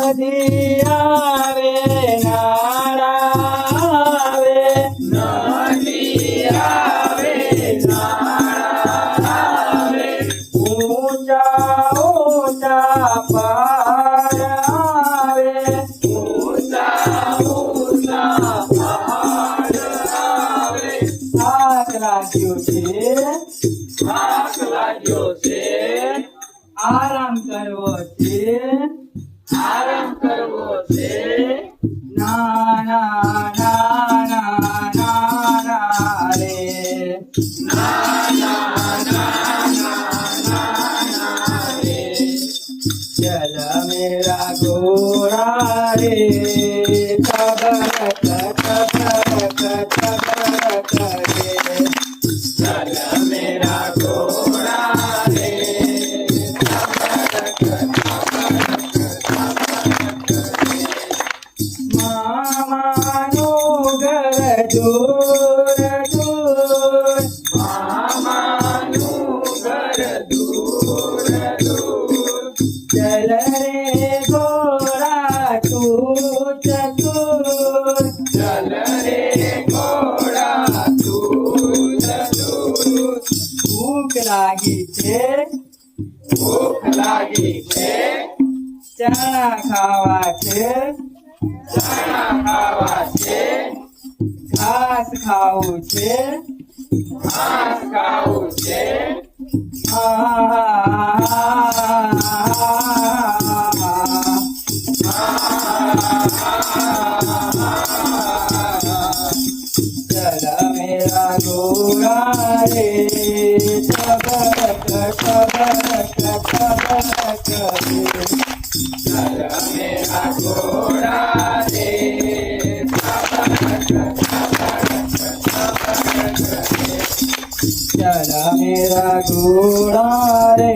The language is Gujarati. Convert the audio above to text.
નદી આવે નાળા આવે, નદી આવે નાળા આવે, ઊંચા ઊંચા પહાડ આવે, ઊંચા ઊંચા પહાડ આવે. થાક લાગ્યો છે, આરામ કરવો છે, આરામ કરવો છે. ના ના ના ના ના ના રે, ના ના ના ના ના રે. ચલ મેરા ઘોડા રે, તબરક તબરક તબરક રે. ચલ મેરા ઘોડા રે, મામાનું ઘર દૂર દૂર, મામાનું ઘર દૂર દૂર. ચલ રે ઘોડા તું ચતુર, ચલ રે ઘોડા તું ચતુર. ભૂખ લાગી છે, ભૂખ લાગી છે, ચણા ખાવા છે, ચણા ખાવા છે, ઘાસ ખાવું છે, ઘાસ ખાવું છે. ચલ મેરા ઘોડા રે, તબરક તબરક તબરક રે. ચલ મેરા ઘોડા રે, તબરક તબરક તબરક રે. ચલ મેરા ઘોડા રે.